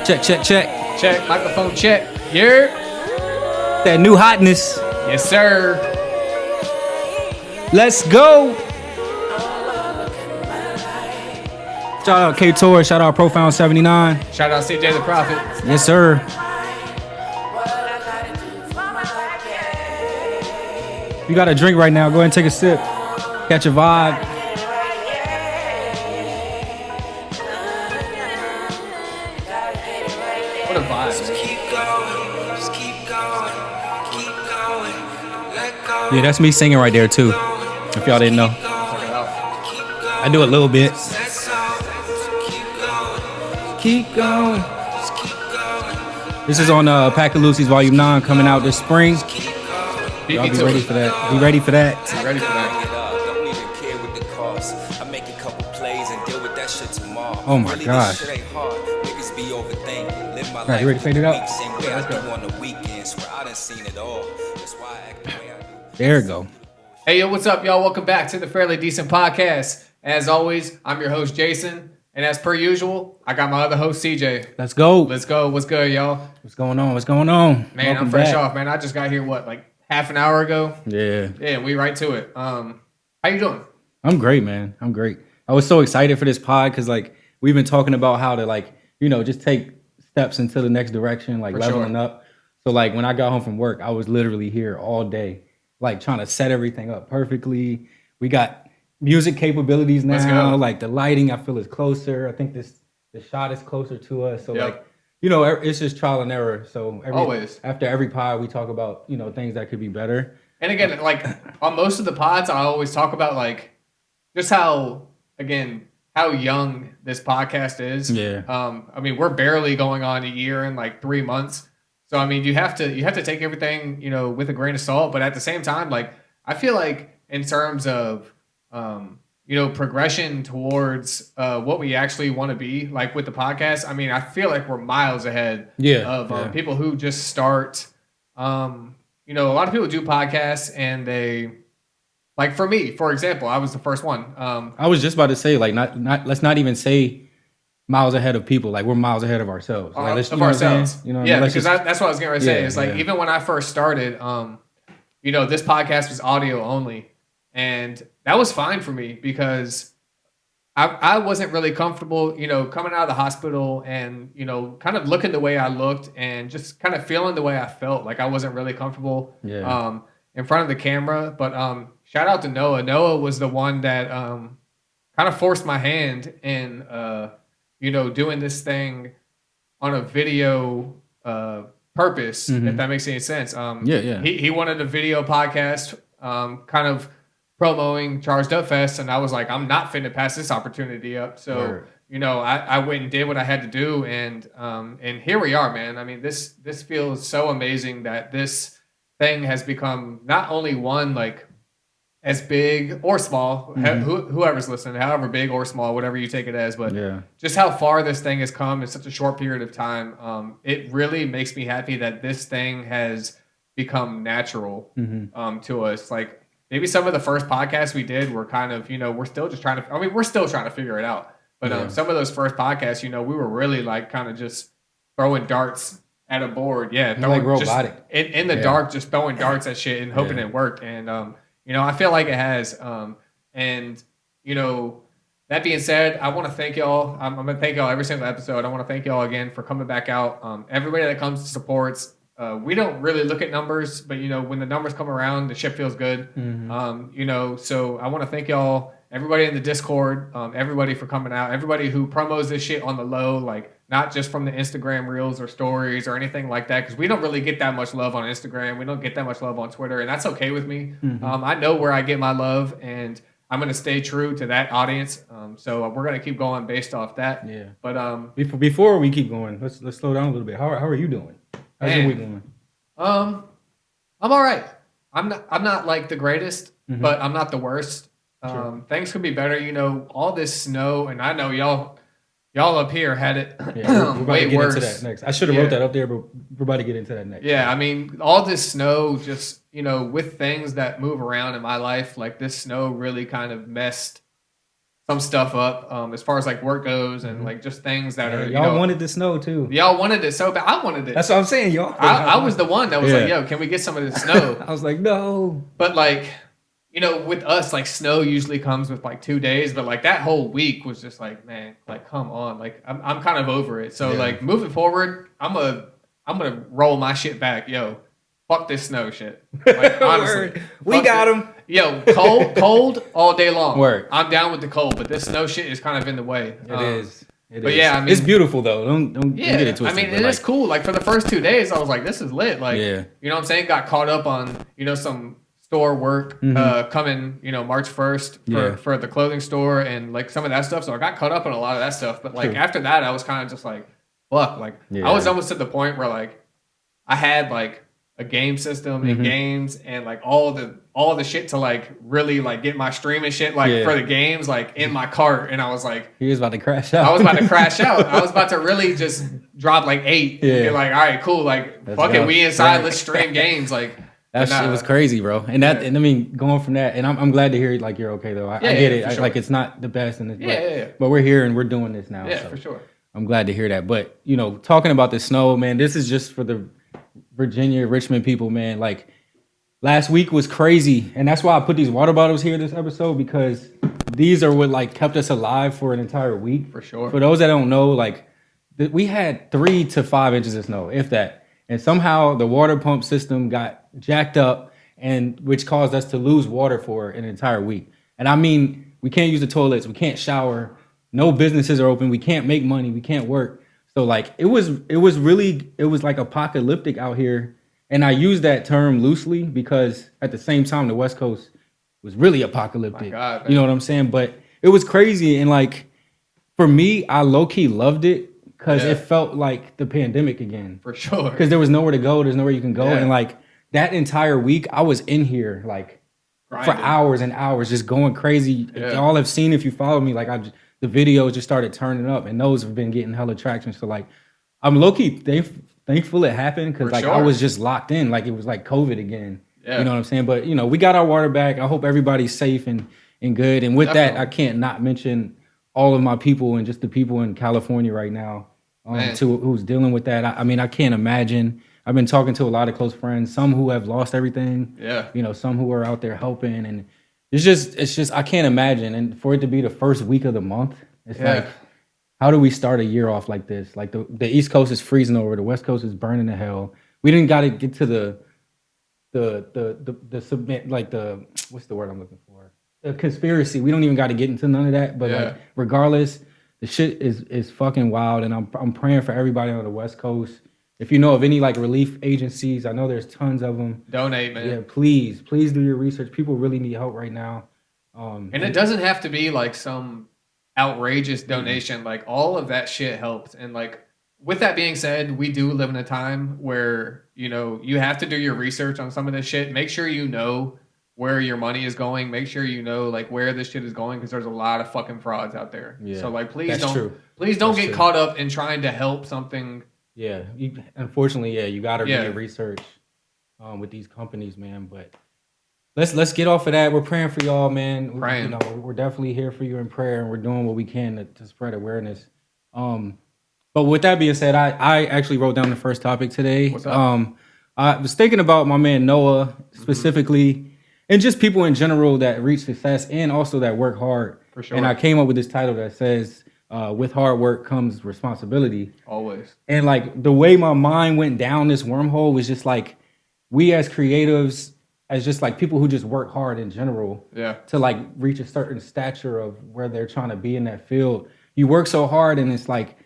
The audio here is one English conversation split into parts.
Check. Check. Microphone check. Yeah. That new hotness. Yes, sir. Let's go. Shout out K-Tor. Shout out Profound79. Shout out CJ the Prophet. Yes, sir. You got a drink right now. Go ahead and take a sip. Catch a vibe. What a vibe. Yeah, that's me singing right there too. If y'all didn't know. Check it out. I do a little bit. Keep going. This is on Pack of Lucy's Volume 9 coming out this spring. Y'all be ready for that. Be ready for that. Be ready for that. Oh my gosh. Alright, you ready to fade it out? Yeah, let's go. There we go. Hey, yo, what's up, y'all? Welcome back to the Fairly Decent Podcast. As always, I'm your host, Jason. And as per usual, I got my other host, CJ. Let's go. Let's go. What's good, y'all? What's going on? What's going on? Man, Welcome I'm fresh back. off, man. I just got here, like half an hour ago? Yeah. Yeah, we right to it. How you doing? I'm great, man. I'm great. I was so excited for this pod because, like, we've been talking about how to, like, you know, just take steps into the next direction, like For leveling sure. up. So, like, when I got home from work, I was literally here all day, like, trying to set everything up perfectly. We got music capabilities Let's now. go. Like, the lighting, I feel, is closer. I think the shot is closer to us. So, Yep. like, you know, it's just trial and error. So, Always. after every pod, we talk about, you know, things that could be better. And again, like on most of the pods, I always talk about like just how young this podcast is. Yeah. I mean, we're barely going on a year and like 3 months. So I mean, you have to take everything, you know, with a grain of salt. But at the same time, like I feel like in terms of you know, progression towards what we actually want to be, like with the podcast. I mean, I feel like we're miles ahead of people who just start. You know, a lot of people do podcasts and they, like for me, for example, I was the first one. I was just about to say, like, not let's not even say miles ahead of people. Like, we're miles ahead of ourselves. Like, let's, of you know what I'm ourselves. saying? You know what I Yeah, mean? Let's because just- that's what I was getting ready to say. Yeah, It's like, yeah. even when I first started, you know, this podcast was audio only. And that was fine for me because I wasn't really comfortable, you know, coming out of the hospital and, you know, kind of looking the way I looked and just kind of feeling the way I felt. Like I wasn't really comfortable in front of the camera. But shout out to Noah. Noah was the one that kind of forced my hand in, you know, doing this thing on a video purpose, if that makes any sense. He wanted a video podcast kind of promoting Charged Up Fest, and I was like, I'm not finna pass this opportunity up. So, you know, I went and did what I had to do, and here we are, man. I mean, this feels so amazing that this thing has become not only one like as big or small, whoever's listening, however big or small, whatever you take it as, but just how far this thing has come in such a short period of time. It really makes me happy that this thing has become natural to us. Like, maybe some of the first podcasts we did were kind of, you know, we're still trying to figure it out. But some of those first podcasts, you know, we were really like kind of just throwing darts at a board. Yeah. Like robotic. In the dark, just throwing darts at shit and hoping it worked. And, you know, I feel like it has. And, you know, that being said, I want to thank y'all. I'm going to thank y'all every single episode. I want to thank y'all again for coming back out. Everybody that comes to supports. We don't really look at numbers, but you know, when the numbers come around, the shit feels good. You know, so I want to thank y'all, everybody in the Discord, everybody for coming out, everybody who promos this shit on the low, like not just from the Instagram reels or stories or anything like that, because we don't really get that much love on Instagram. We don't get that much love on Twitter, and that's okay with me. I know where I get my love, and I'm going to stay true to that audience. So we're going to keep going based off that. Yeah. But before we keep going, let's slow down a little bit. How are you doing? How's your week going? I'm all right. I'm not like the greatest, but I'm not the worst. Things could be better. You know, all this snow, and I know y'all up here had it we're about way to get worse. into that next. I should have wrote that up there, but we're about to get into that next. Yeah, I mean, all this snow, just, you know, with things that move around in my life, like this snow really kind of messed some stuff up as far as like work goes and like just things that are y'all wanted the snow too. Y'all wanted it so bad. I wanted it. That's what I'm saying, y'all. I was the one that was like, yo, can we get some of the snow? I was like, no. But like, with us, like snow usually comes with like 2 days, but like that whole week was just like, man, like come on, like I'm kind of over it. So like moving forward, I'm gonna roll my shit back, yo. Fuck this snow shit. Like honestly, we got him. Yo, cold all day long. Word. I'm down with the cold, but this snow shit is kind of in the way. It is. But yeah, I mean, it's beautiful though. Don't get it twisted. I mean, it is cool. Like for the first 2 days, I was like, this is lit. Like, you know what I'm saying? Got caught up on, some store work coming, March 1st for the clothing store and like some of that stuff. So I got caught up on a lot of that stuff. But like after that, I was kind of just like, fuck. Like I was almost at the point where like I had like a game system and games and like all the shit to like really like get my streaming shit like for the games like in my cart, and I was like, he was about to crash out. I was about to crash out. I was about to really just drop like 8 and be like, all right, cool, like fuck it, we inside, let's stream games. Like that shit was crazy, bro. And that and I mean going from that, and I'm glad to hear like you're okay though. I get it. Sure. Like it's not the best and but we're here and we're doing this now. Yeah, so for sure. I'm glad to hear that. But talking about the snow, man, this is just for the Virginia, Richmond people, man. Like last week was crazy, and that's why I put these water bottles here this episode, because these are what like kept us alive for an entire week. For sure. For those that don't know, like we had 3 to 5 inches of snow, if that, and somehow the water pump system got jacked up, and which caused us to lose water for an entire week. And I mean, we can't use the toilets, we can't shower, no businesses are open, we can't make money, we can't work. So like it was like apocalyptic out here. And I use that term loosely because at the same time the West Coast was really apocalyptic. My God, you know what I'm saying? But it was crazy, and like for me, I low-key loved it because it felt like the pandemic again. For sure. Because there was nowhere to go, there's nowhere you can go. And like that entire week I was in here like grinding for hours and hours just going crazy. Y'all have seen, if you follow me, like the videos just started turning up, and those have been getting hella traction. So like, I'm low-key thankful it happened, because like I was just locked in, like it was like COVID again. Yeah. You know what I'm saying? But we got our water back. I hope everybody's safe and good. And with that, I can't not mention all of my people and just the people in California right now who's dealing with that. I mean, I can't imagine. I've been talking to a lot of close friends, some who have lost everything. Yeah. Some who are out there helping, and it's just I can't imagine. And for it to be the first week of the month, it's like, how do we start a year off like this? Like the East Coast is freezing over, the West Coast is burning to hell. We didn't got to get to the submit, like the, what's the word I'm looking for? The conspiracy. We don't even got to get into none of that. But like regardless, the shit is fucking wild, and I'm praying for everybody on the West Coast. If you know of any like relief agencies, I know there's tons of them. Donate, man. Yeah, please do your research. People really need help right now. And it doesn't have to be like some outrageous donation. Like all of that shit helps. And like with that being said, we do live in a time where you have to do your research on some of this shit. Make sure you know where your money is going. Make sure you know like where this shit is going, because there's a lot of fucking frauds out there. Yeah, so like please don't get caught up in trying to help something. Yeah, unfortunately, you got to do your research with these companies, man. But let's get off of that. We're praying for y'all, man. We're definitely here for you in prayer, and we're doing what we can to spread awareness. But with that being said, I actually wrote down the first topic today. What's up? I was thinking about my man Noah specifically, and just people in general that reach success and also that work hard. For sure. And I came up with this title that says, with hard work comes responsibility. Always. And like the way my mind went down this wormhole was just like, we as creatives, as just like people who just work hard in general, to like reach a certain stature of where they're trying to be in that field. You work so hard, and it's like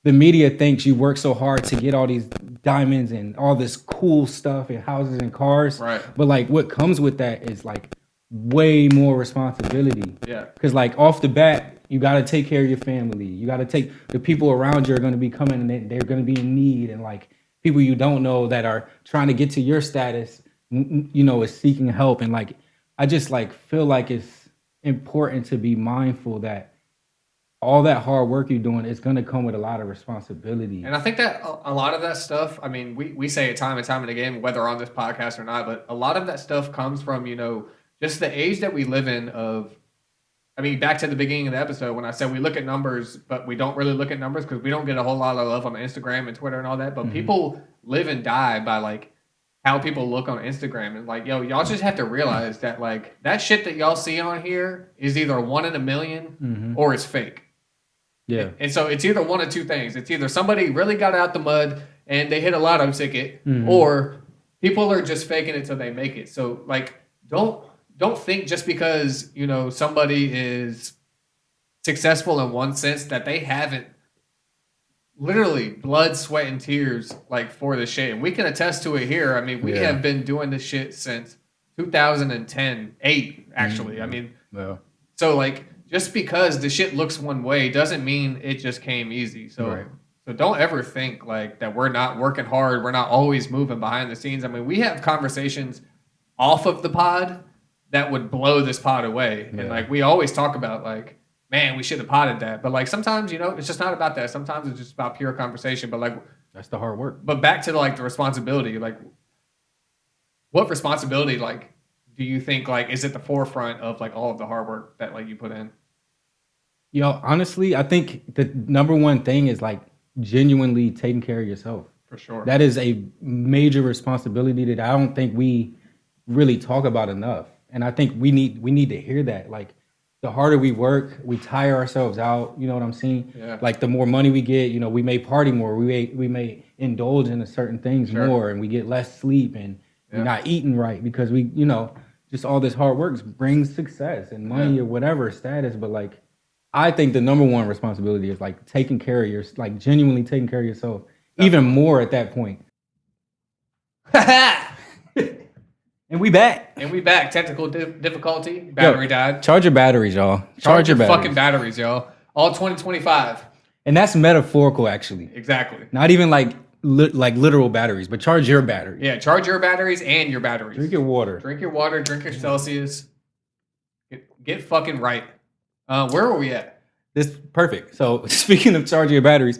the media thinks you work so hard to get all these diamonds and all this cool stuff and houses and cars. Right. But like what comes with that is like way more responsibility. Yeah. Because like off the bat, you got to take care of your family. You got to take the people around you are going to be coming, and they're going to be in need. And like people you don't know that are trying to get to your status, is seeking help. And like, I just like feel like it's important to be mindful that all that hard work you're doing is going to come with a lot of responsibility. And I think that a lot of that stuff, I mean, we say it time and time and again, whether on this podcast or not, but a lot of that stuff comes from, just the age that we live in of I mean, back to the beginning of the episode when I said we look at numbers, but we don't really look at numbers because we don't get a whole lot of love on Instagram and Twitter and all that. But people live and die by like how people look on Instagram. And like, yo, y'all just have to realize that like that shit that y'all see on here is either 1 in a million or it's fake. Yeah. And so it's either one of two things. It's either somebody really got out the mud and they hit a lotto ticket, or people are just faking it till they make it. So like, don't think just because, you know, somebody is successful in one sense that they haven't literally blood, sweat, and tears like for the shit. And we can attest to it here. I mean, we have been doing this shit since 2010, 8 actually. I mean, so like just because the shit looks one way doesn't mean it just came easy. So so don't ever think like that we're not working hard. We're not always moving behind the scenes. I mean, we have conversations off of the pod that would blow this pod away. And like we always talk about like, man, we should have potted that. But like sometimes, you know, it's just not about that. Sometimes it's just about pure conversation. But like that's the hard work. But back to like the responsibility, like what responsibility like do you think like is at the forefront of like all of the hard work that like you put in? Yo, honestly, I think the number one thing is like genuinely taking care of yourself. For sure. That is a major responsibility that I don't think we really talk about enough. And I think we need to hear that. Like the harder we work, we tire ourselves out. You know what I'm saying? Yeah. Like the more money we get, you know, we may party more. We may indulge in certain things more, and we get less sleep, and we're not eating right because we, you know, just all this hard work brings success and money or whatever status. But like, I think the number one responsibility is like taking care of like genuinely taking care of yourself, even more at that point. And we back. Technical difficulty. Battery died. Charge your batteries, y'all. Charge your fucking batteries, y'all. All 2025. And that's metaphorical, actually. Exactly. Not even like literal batteries, but charge your batteries. Yeah, charge your batteries and your batteries. Drink your water. Drink your water. Drink your Celsius. Get fucking right. Where are we at? This perfect. So speaking of charging your batteries,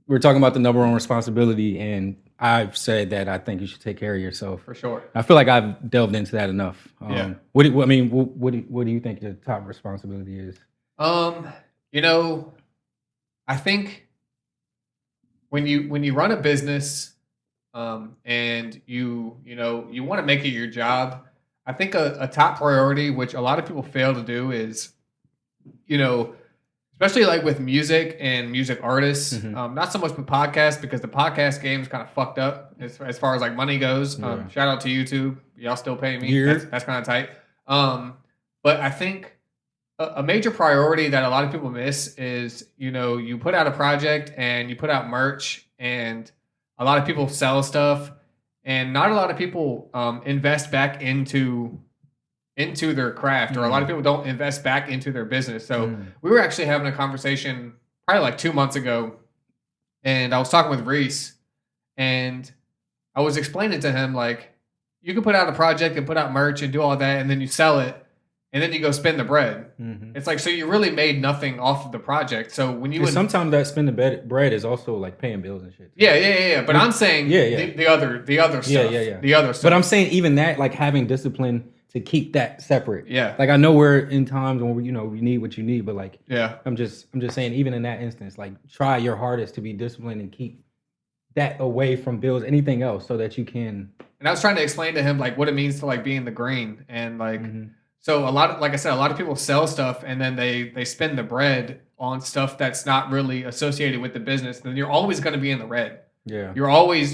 we're talking about the number one responsibility, and I've said that I think you should take care of yourself. For sure. I feel like I've delved into that enough. What do you think the top responsibility is? You know, I think when you run a business, and you want to make it your job, I think a top priority, which a lot of people fail to do, is, you know, especially like with music and music artists, not so much with podcasts, because the podcast game is kind of fucked up as far as like money goes. Shout out to YouTube. Y'all still paying me. That's kind of tight. But I think a major priority that a lot of people miss is, you know, you put out a project and you put out merch, and a lot of people sell stuff, and not a lot of people invest back into their craft, or a lot of people don't invest back into their business. So we were actually having a conversation probably like 2 months ago, and I was talking with Reese, and I was explaining to him, like, you can put out a project and put out merch and do all that, and then you sell it, and then you go spend the bread. It's like, so you really made nothing off of the project. So when you sometimes that spend the bread is also like paying bills and shit. Yeah. But I'm saying the other stuff. The other stuff. But I'm saying even that, like having discipline to keep that separate. Yeah. Like I know we're in times when you need what you need, but like I'm just saying, even in that instance, like try your hardest to be disciplined and keep that away from bills, anything else, so that you can. And I was trying to explain to him like what it means to like be in the green, and like so a lot of people sell stuff and then they spend the bread on stuff that's not really associated with the business. Then you're always going to be in the red. Yeah. You're always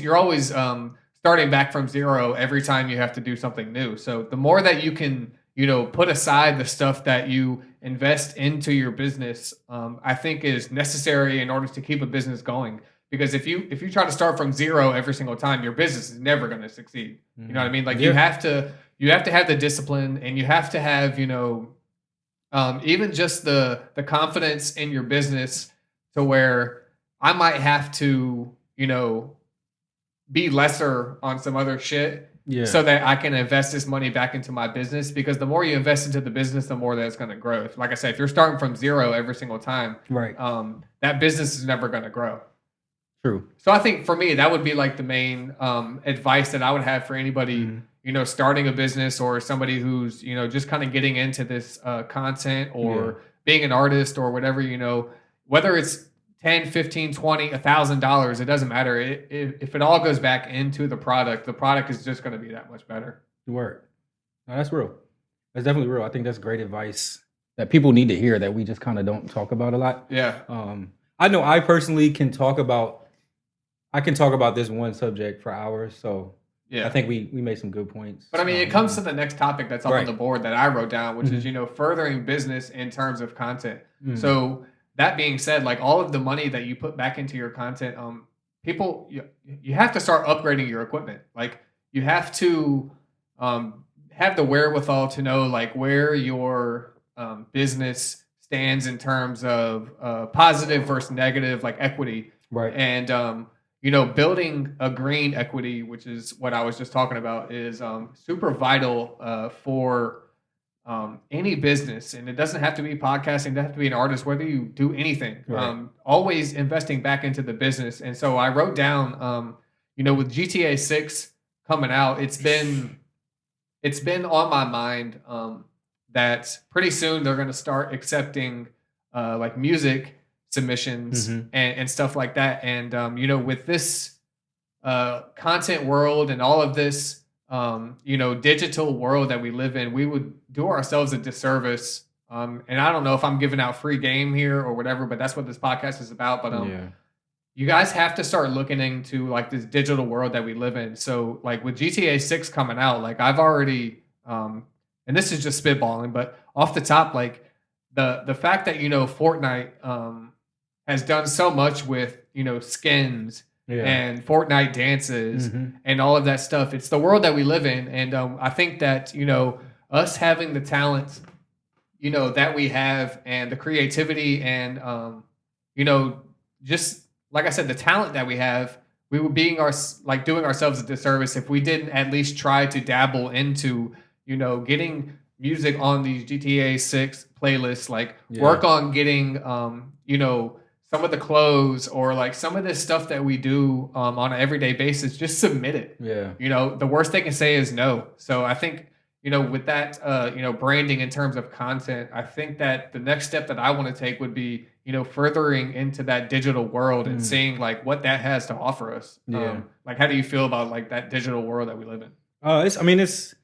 starting back from zero every time you have to do something new. So the more that you can, you know, put aside the stuff that you invest into your business, I think is necessary in order to keep a business going. Because if you try to start from zero every single time, your business is never going to succeed. You know what I mean? Like you have to have the discipline, and you have to have, you know, even just the confidence in your business to where I might have to, you know, be lesser on some other shit so that I can invest this money back into my business, because the more you invest into the business, the more that's going to grow. Like I said, if you're starting from zero every single time, that business is never going to grow. True. So I think for me, that would be like the main advice that I would have for anybody, starting a business, or somebody who's, just kind of getting into this content, or being an artist, or whatever, whether it's 10, 15, 20, $1,000, it doesn't matter. If it all goes back into the product is just going to be that much better. Word. No, that's real. That's definitely real. I think that's great advice that people need to hear that we just kind of don't talk about a lot. Yeah. I know I personally can talk about this one subject for hours. So yeah, I think we made some good points. But I mean, it comes to the next topic that's up on the board that I wrote down, which is, furthering business in terms of content. So that being said, like, all of the money that you put back into your content, people, you have to start upgrading your equipment. Like, you have to have the wherewithal to know, like, where your business stands in terms of positive versus negative, like, equity. Right. And, building a green equity, which is what I was just talking about, is super vital for any business. And it doesn't have to be podcasting, it doesn't have to be an artist, whether you do anything. Right. Always investing back into the business. And so I wrote down, with GTA 6 coming out, it's been on my mind that pretty soon they're going to start accepting like music submissions and stuff like that. And with this content world and all of this digital world that we live in, we would do ourselves a disservice. And I don't know if I'm giving out free game here or whatever, but that's what this podcast is about. But you guys have to start looking into, like, this digital world that we live in. So, like, with GTA 6 coming out, like, I've already and this is just spitballing, but off the top, like, the fact that Fortnite has done so much with skins and Fortnite dances and all of that stuff. It's the world that we live in, and I think that us having the talent that we have, and the creativity, and just like I said, the talent that we have, we were doing ourselves a disservice if we didn't at least try to dabble into getting music on these GTA 6 playlists, like work on getting some of the clothes, or like some of this stuff that we do on an everyday basis, just submit it. The worst they can say is no. So I think with that branding in terms of content, I think that the next step that I want to take would be furthering into that digital world and seeing, like, what that has to offer us. Like, how do you feel about, like, that digital world that we live in? It's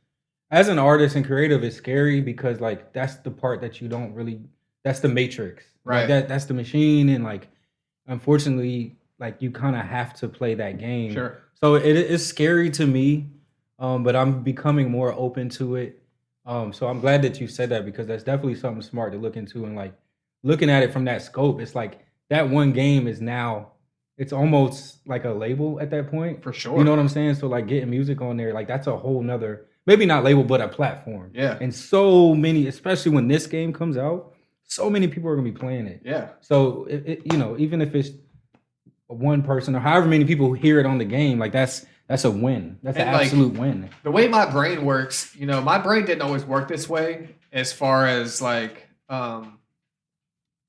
as an artist and creative, it's scary because, like, that's the part that you don't really, that's the matrix, right? Like, that's the machine, and, like, unfortunately, like, you kind of have to play that game. Sure. So it is scary to me, but I'm becoming more open to it. So I'm glad that you said that, because that's definitely something smart to look into. And, like, looking at it from that scope, it's like that one game is now, it's almost like a label at that point. For sure. You know what I'm saying? So, like, getting music on there, like, that's a whole nother, maybe not label, but a platform. Yeah. And so many, especially when this game comes out, so many people are going to be playing it. Yeah. So, even if it's one person or however many people hear it on the game, like, that's a win. That's an absolute win. The way my brain works, my brain didn't always work this way, as far as, like,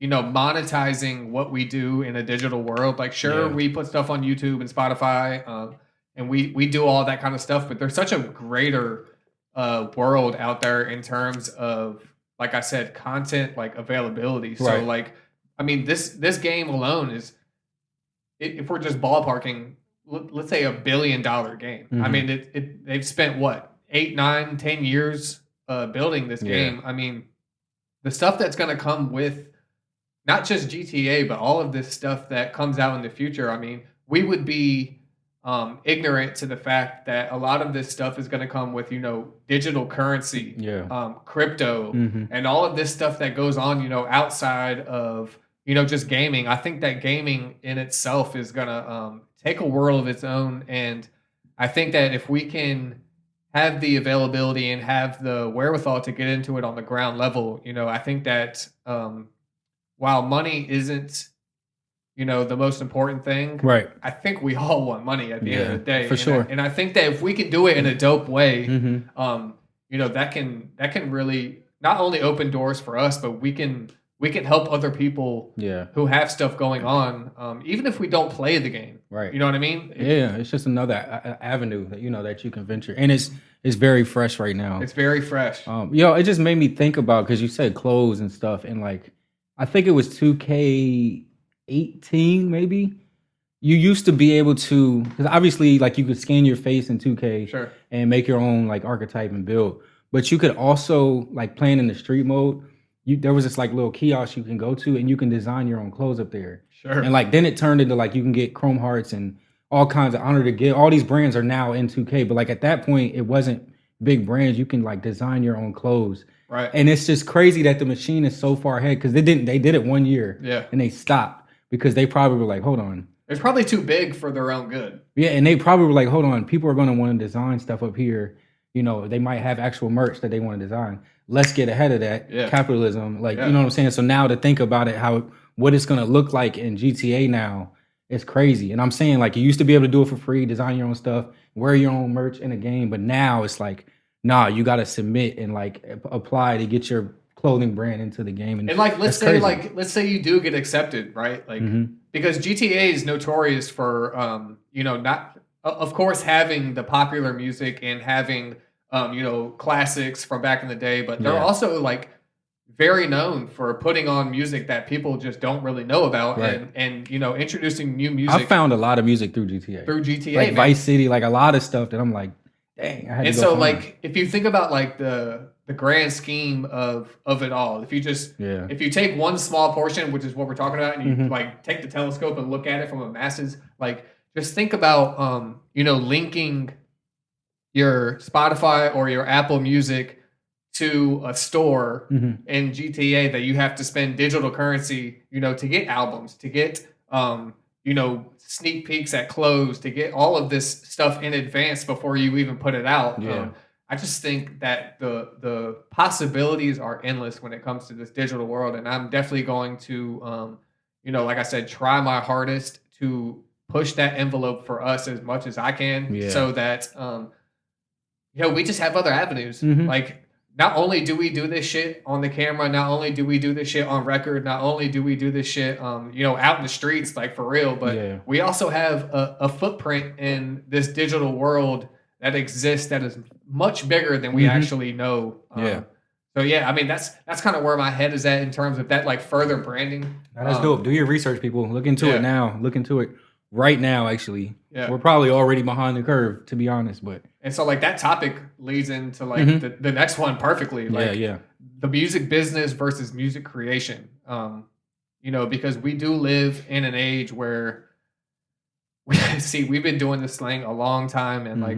monetizing what we do in a digital world. Like, sure, we put stuff on YouTube and Spotify, and we do all that kind of stuff, but there's such a greater world out there in terms of, like I said, content, like, availability. So, like, I mean, this game alone is, if we're just ballparking, let's say $1 billion game. I mean, they've spent what, 8, 9, 10 years building this game. I mean, the stuff that's going to come with not just GTA, but all of this stuff that comes out in the future. I mean, we would be ignorant to the fact that a lot of this stuff is going to come with, digital currency, crypto, and all of this stuff that goes on, outside of, just gaming. I think that gaming in itself is going to take a world of its own. And I think that if we can have the availability and have the wherewithal to get into it on the ground level, I think that while money isn't, the most important thing, right? I think we all want money at the end of the day, for sure. And I think that if we can do it in a dope way, that can really not only open doors for us, but we can help other people who have stuff going on, even if we don't play the game. Right. You know what I mean? Yeah, it's just another avenue that that you can venture, and it's It's very fresh right now. It's very fresh. It just made me think about, because you said clothes and stuff, and like I think it was 2K18 maybe. You used to be able to, because obviously like you could scan your face in 2K Sure. and make your own like archetype and build, but you could also like playing in the street mode. There was this like little kiosk you can go to and you can design your own clothes up there. Sure. And like then it turned into like you can get Chrome Hearts and all kinds of Honor to Give. All these brands are now in 2K, but like at that point it wasn't big brands. You can like design your own clothes. Right. And it's just crazy that the machine is so far ahead, because they did it 1 year. Yeah. And they stopped because they probably were like, hold on. It's probably too big for their own good. Yeah, and they probably were like, hold on, people are going to want to design stuff up here. You know, they might have actual merch that they want to design. Let's get ahead of that. Yeah. Capitalism, like, you know what I'm saying? So now to think about it, what it's going to look like in GTA now, it's crazy. And I'm saying, like, you used to be able to do it for free, design your own stuff, wear your own merch in a game. But now it's like, nah, you got to submit and like apply to get your clothing brand into the game. And like, let's say you do get accepted, right? Like, because GTA is notorious for, not, of course, having the popular music and having, classics from back in the day, but they're also like very known for putting on music that people just don't really know about, right. and introducing new music. I found a lot of music through GTA. Like man. Vice City, like a lot of stuff that I'm like, dang. I had and to go so find. like if you think about like the grand scheme of it all, if you take one small portion, which is what we're talking about, and you like take the telescope and look at it from a masses, like just think about linking your Spotify or your Apple Music to a store in GTA that you have to spend digital currency, to get albums, to get sneak peeks at clothes, to get all of this stuff in advance before you even put it out. I just think that the possibilities are endless when it comes to this digital world, and I'm definitely going to like I said, try my hardest to push that envelope for us as much as I can, so that we just have other avenues. Like, not only do we do this shit on the camera, not only do we do this shit on record, not only do we do this shit, out in the streets, like for real, but we also have a footprint in this digital world that exists that is much bigger than we actually know. So yeah, I mean that's kind of where my head is at in terms of that, like further branding. That's dope. Do your research, people. Look into it now. Look into it right now. Actually, we're probably already behind the curve, to be honest. But and so like that topic leads into like the next one perfectly. Like the music business versus music creation. Because we do live in an age where we've been doing this thing a long time, and like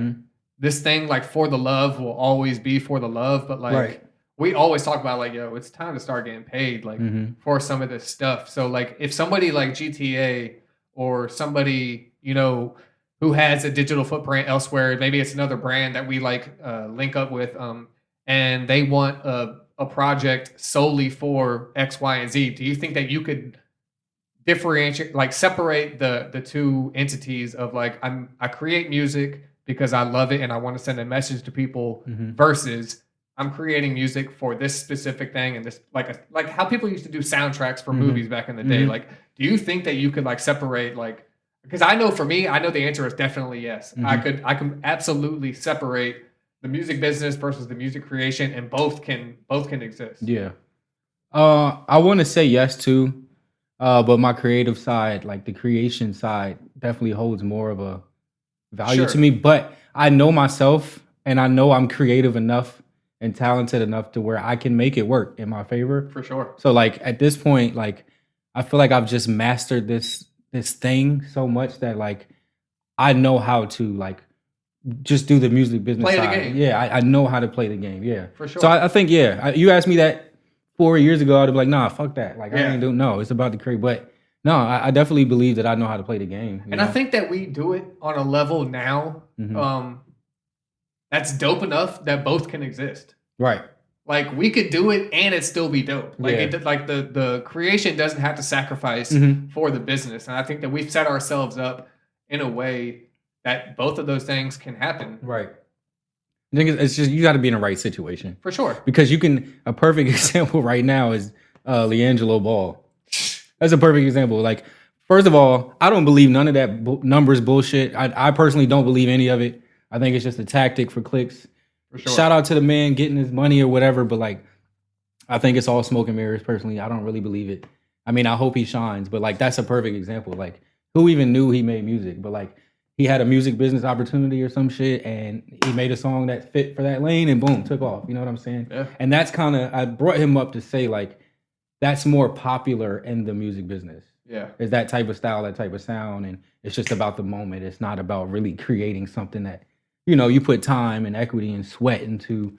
this thing, like for the love will always be for the love, but like we always talk about like, it's time to start getting paid like for some of this stuff. So like if somebody like GTA or somebody, who has a digital footprint elsewhere, maybe it's another brand that we like link up with, and they want a project solely for X, Y, and Z. Do you think that you could differentiate, like separate the two entities of like, I create music because I love it and I want to send a message to people versus I'm creating music for this specific thing, and this like how people used to do soundtracks for movies back in the day. Like, do you think that you could like separate, like, because I know for me, I know the answer is definitely yes. I can absolutely separate the music business versus the music creation, and both can exist. Yeah. I want to say yes too. But my creative side, like the creation side, definitely holds more of a value to me. But I know myself, and I know I'm creative enough and talented enough to where I can make it work in my favor. For sure. So like at this point, like I feel like I've just mastered this thing so much that like I know how to like just do the music business play side. The game. Yeah, I know how to play the game. Yeah, for sure. So I think you asked me that 4 years ago, I'd be like, nah, fuck that. Like I ain't doing. No, it's about to create. But no, I definitely believe that I know how to play the game. And I think that we do it on a level now that's dope enough that both can exist. Right. Like we could do it and it still be dope. Like the creation doesn't have to sacrifice for the business. And I think that we've set ourselves up in a way that both of those things can happen. Right. I think it's just you got to be in the right situation. For sure. Because a perfect example right now is LiAngelo Ball. That's a perfect example. Like, first of all, I don't believe none of that numbers bullshit. I personally don't believe any of it. I think it's just a tactic for clicks. For sure. Shout out to the man getting his money or whatever, but like, I think it's all smoke and mirrors. Personally, I don't really believe it. I mean, I hope he shines, but like, that's a perfect example. Like, who even knew he made music? But like, he had a music business opportunity or some shit, and he made a song that fit for that lane, and boom, took off. You know what I'm saying? Yeah. And that's kind of, I brought him up to say like, that's more popular in the music business. Yeah. Is that type of style, that type of sound, and it's just about the moment. It's not about really creating something that, you know, you put time and equity and sweat into.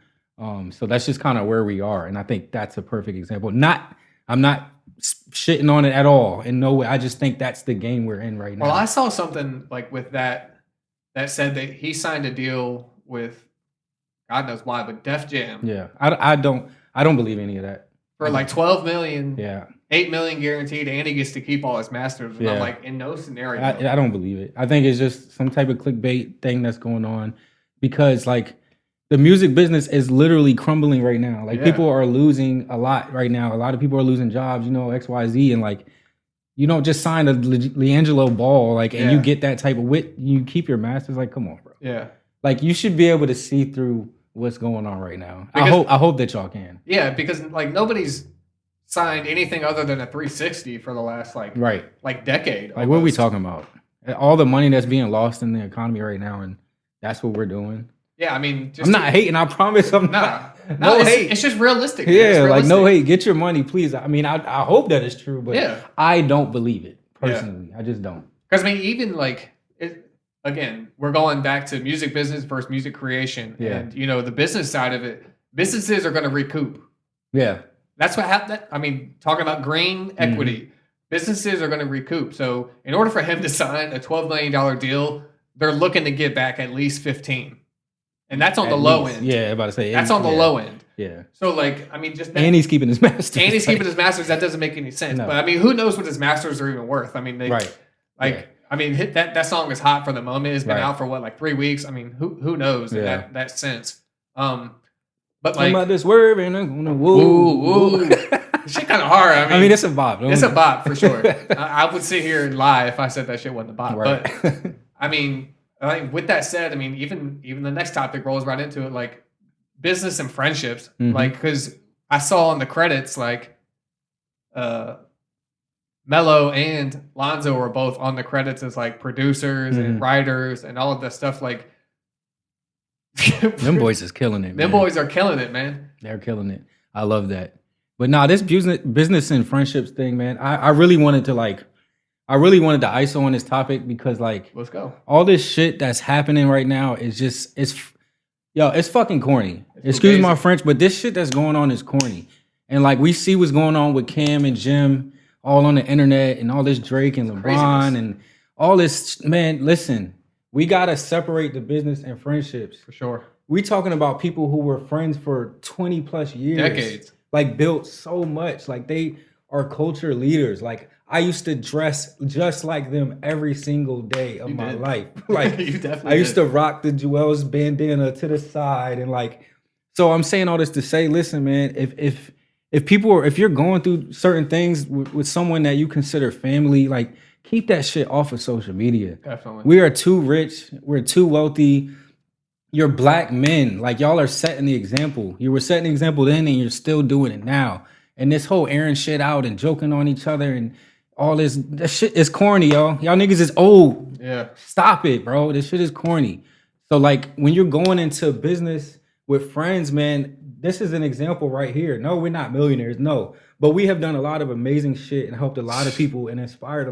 So that's just kind of where we are, and I think that's a perfect example. I'm not shitting on it at all in no way. I just think that's the game we're in right now. Well, I saw something like with that said that he signed a deal with God knows why, but Def Jam. Yeah, I don't believe any of that. For like 12 million, yeah, 8 million guaranteed, and he gets to keep all his masters. And yeah. I'm like, in no scenario. I don't believe it. I think it's just some type of clickbait thing that's going on, because like the music business is literally crumbling right now. Like people are losing a lot right now. A lot of people are losing jobs, you know, XYZ, and like you don't just sign a LiAngelo Ball like and you get that type of wit. You keep your masters. Like, come on, bro. Yeah. Like you should be able to see through what's going on right now. Because, I hope that y'all can. Yeah, because like nobody's signed anything other than a 360 for the last like decade. Like what are we talking about? All the money that's being lost in the economy right now, and that's what we're doing. Yeah, I mean, I'm not hating. I promise, I'm not. No hate. It's just realistic. Yeah, it's realistic. Like no hate. Get your money, please. I mean, I hope that is true, but I don't believe it personally. I just don't. Because I mean, even like again, we're going back to music business versus music creation, and you know the business side of it. Businesses are going to recoup. Yeah, that's what happened. I mean, talking about green equity, businesses are going to recoup. So in order for him to sign a $12 million deal, they're looking to get back at least 15. And that's on the low end. Yeah, I'm about to say that's on the low end. Yeah. So like, I mean, just that, and he's keeping his masters. And he's keeping his masters. That doesn't make any sense. No. But I mean, who knows what his masters are even worth? I mean, I mean, that song is hot for the moment. It's been out for what, like 3 weeks. I mean, who knows in that sense. But like, I'm about to swerve and I'm gonna woo. Shit kind of hard. I mean, it's a bop. It's a bop for sure. I would sit here and lie if I said that shit wasn't a bop. Right. But I mean. Like with that said, I mean, even the next topic rolls right into it, like business and friendships. Like, because I saw on the credits, like, Mello and Lonzo were both on the credits as like producers and writers and all of that stuff. Like, them boys is killing it. Them boys are killing it, man. They're killing it. I love that. But nah, this business and friendships thing, man. I really wanted to ISO on this topic because like, let's go. All this shit that's happening right now is just, it's fucking corny. Excuse my French, but this shit that's going on is corny. And like, we see what's going on with Cam and Jim all on the internet and all this Drake and LeBron and all this, man, listen, we got to separate the business and friendships. For sure. We talking about people who were friends for 20 plus years. Decades. Like built so much. Like they are culture leaders. Like, I used to dress just like them every single day of my life. Like you definitely I used to rock the Jewel's bandana to the side and like. So I'm saying all this to say, listen, man. If you're going through certain things with someone that you consider family, like keep that shit off of social media. Definitely. We are too rich. We're too wealthy. You're black men. Like y'all are setting the example. You were setting the example then, and you're still doing it now. And this whole airing shit out and joking on each other and all this shit is corny, y'all. Y'all niggas is old. Yeah. Stop it, bro. This shit is corny. So like when you're going into business with friends, man, this is an example right here. No, we're not millionaires. No. But we have done a lot of amazing shit and helped a lot of people and inspired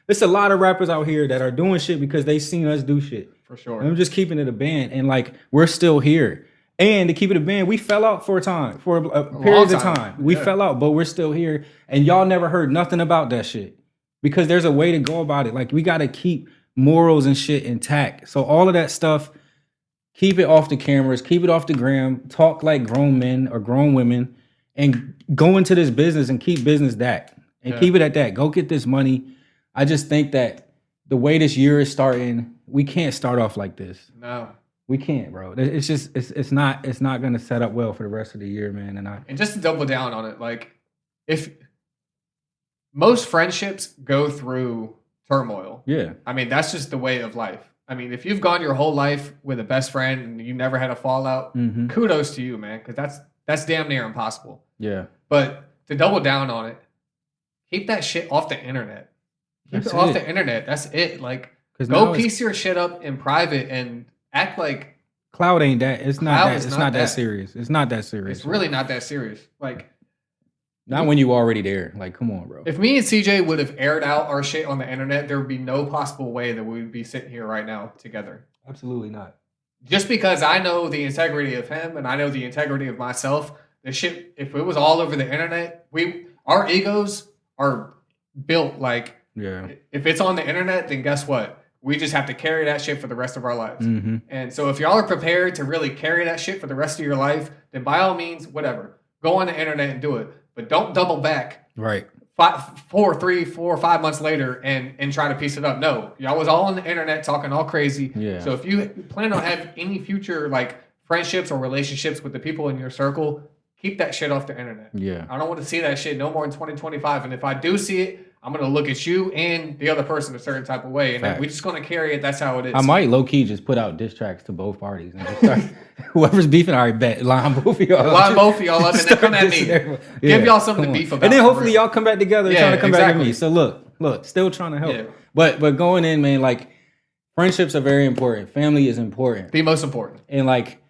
there's a lot of rappers out here that are doing shit because they seen us do shit. For sure. And I'm just keeping it a band. And like we're still here. And to keep it a band, we fell out for a period of time. We fell out, but we're still here. And y'all never heard nothing about that shit. Because there's a way to go about it. Like, we got to keep morals and shit intact. So all of that stuff, keep it off the cameras, keep it off the gram, talk like grown men or grown women, and go into this business and keep business that. And keep it at that. Go get this money. I just think that the way this year is starting, we can't start off like this. No. We can't, bro. It's just it's not going to set up well for the rest of the year, man. And just to double down on it, like if most friendships go through turmoil, yeah, I mean that's just the way of life. I mean, if you've gone your whole life with a best friend and you never had a fallout, kudos to you, man, because that's damn near impossible. Yeah. But to double down on it, keep that shit off the internet. Keep it off the internet. That's it. Like, go piece your shit up in private and act like cloud ain't that. It's not that. It's not that serious. It's not that serious. It's really not that serious. Like, not when you already there. Like, come on, bro. If me and CJ would have aired out our shit on the internet, there would be no possible way that we would be sitting here right now together. Absolutely not. Just because I know the integrity of him and I know the integrity of myself, the shit, if it was all over the internet, our egos are built like, if it's on the internet, then guess what? We just have to carry that shit for the rest of our lives. And so if y'all are prepared to really carry that shit for the rest of your life, then by all means, whatever. Go on the internet and do it. But don't double back. Right. 3, 4, 5 months later and try to piece it up. No. Y'all was all on the internet talking all crazy. Yeah. So if you plan on having any future like friendships or relationships with the people in your circle, keep that shit off the internet. Yeah. I don't want to see that shit no more in 2025. And if I do see it, I'm going to look at you and the other person a certain type of way. And we're just going to carry it. That's how it is. I might low-key just put out diss tracks to both parties. And just start, whoever's beefing, all right, bet. Line both of y'all up. Line both of y'all up and then come at me. Give y'all something to beef about. And then hopefully y'all come back together trying to come back at me. So look, still trying to help. Yeah. But going in, man, like, friendships are very important. Family is important. The most important. And like,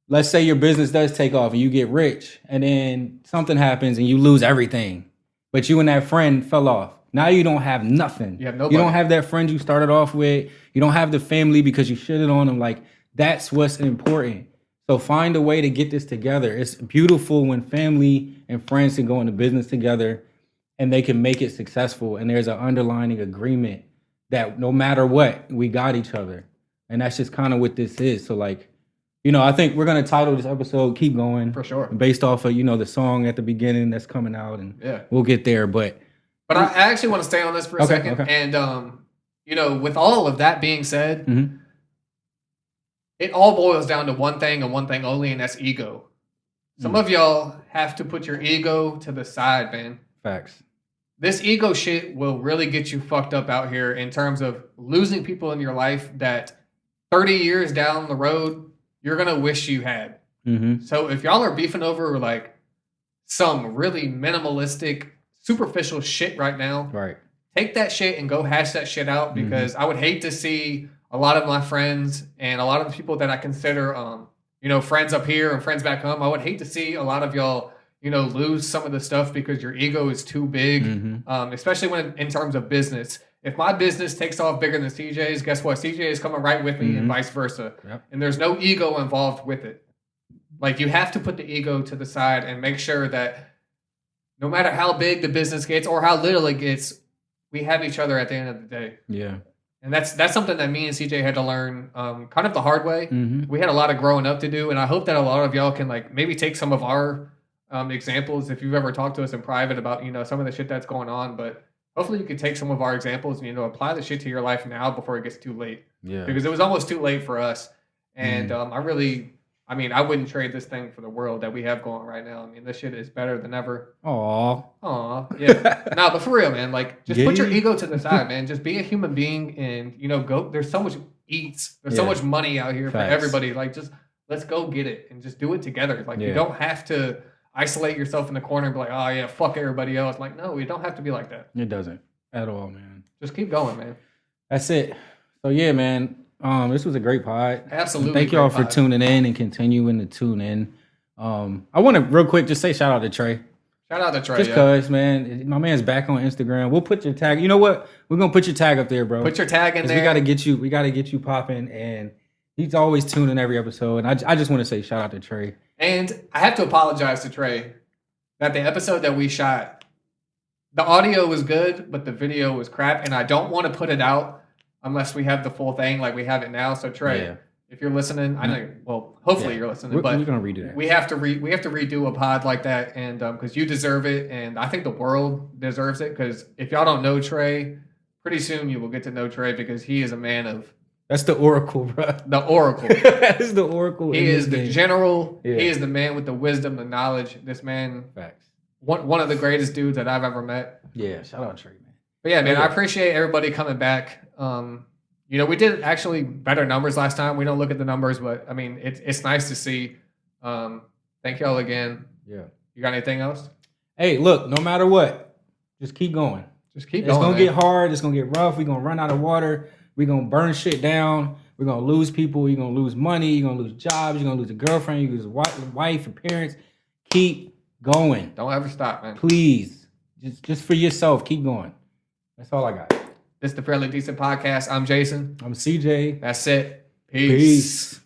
let's say your business does take off and you get rich and then something happens and you lose everything. But you and that friend fell off. Now you don't have nothing. You have nobody. You don't have that friend you started off with. You don't have the family because you shitted on them. Like, that's what's important. So find a way to get this together. It's beautiful when family and friends can go into business together and they can make it successful. And there's an underlying agreement that no matter what, we got each other. And that's just kind of what this is. So like, you know, I think we're going to title this episode Keep Going. For sure. Based off of, you know, the song at the beginning that's coming out. And we'll get there. But I actually want to stay on this for a second. Okay. And, you know, with all of that being said, it all boils down to one thing and one thing only, and that's ego. Some of y'all have to put your ego to the side, man. Facts. This ego shit will really get you fucked up out here in terms of losing people in your life that 30 years down the road, you're going to wish you had. So if y'all are beefing over like some really minimalistic, superficial shit right now, take that shit and go hash that shit out, because I would hate to see a lot of my friends and a lot of the people that I consider, you know, friends up here and friends back home. I would hate to see a lot of y'all, you know, lose some of the stuff because your ego is too big, especially when in terms of business. If my business takes off bigger than CJ's, guess what? CJ is coming right with me and vice versa. And there's no ego involved with it. Like, you have to put the ego to the side and make sure that no matter how big the business gets or how little it gets, we have each other at the end of the day. Yeah. And that's something that me and CJ had to learn kind of the hard way. We had a lot of growing up to do, and I hope that a lot of y'all can like maybe take some of our examples if you've ever talked to us in private about, you know, some of the shit that's going on. But hopefully you can take some of our examples and, you know, apply the shit to your life now before it gets too late. Yeah. Because it was almost too late for us. And I mean, I wouldn't trade this thing for the world that we have going right now. I mean, this shit is better than ever. Aw. Yeah. No, but for real, man, like, just put your ego to the side, man. Just be a human being and, you know, go. There's so much there's so much money out here for everybody. Like, just let's go get it and just do it together. Like, you don't have to isolate yourself in the corner and be like, oh, yeah, fuck everybody else. Like, no, you don't have to be like that. It doesn't at all, man. Just keep going, man. That's it. So, yeah, man. This was a great pod. Absolutely. Thank y'all for tuning in and continuing to tune in. I want to real quick just say shout out to Trey. Shout out to Trey. Just cause, man, my man's back on Instagram. We'll put your tag. You know what? We're gonna put your tag up there, bro. Put your tag in there. We gotta get you popping, and he's always tuning every episode. And I just want to say shout out to Trey. And I have to apologize to Trey that the episode that we shot, the audio was good, but the video was crap, and I don't want to put it out unless we have the full thing like we have it now. So Trey, if you're listening, I know. Well, hopefully you're listening, but we're gonna redo that. We have to redo a pod like that, and because you deserve it, and I think the world deserves it. Because if y'all don't know Trey, pretty soon you will get to know Trey, because he is a man of. That's the oracle, bro. The oracle. That is the oracle. He is the general. Yeah. He is the man with the wisdom, the knowledge. This man, facts. One of the greatest dudes that I've ever met. Yeah, shout out Trey, man. But yeah, man, I appreciate everybody coming back. we did actually better numbers last time. We don't look at the numbers, but I mean, it's nice to see. Thank y'all again. Yeah. You got anything else? Hey, look, no matter what, just keep going. Just keep going. It's going. It's going to get hard. It's going to get rough. We're going to run out of water. We're going to burn shit down. We're going to lose people. You're going to lose money. You're going to lose jobs. You're going to lose a girlfriend. You're going to lose a wife and parents. Keep going. Don't ever stop, man. Please. Just for yourself, keep going. That's all I got. This is the Fairly Decent Podcast. I'm Jason. I'm CJ. That's it. Peace.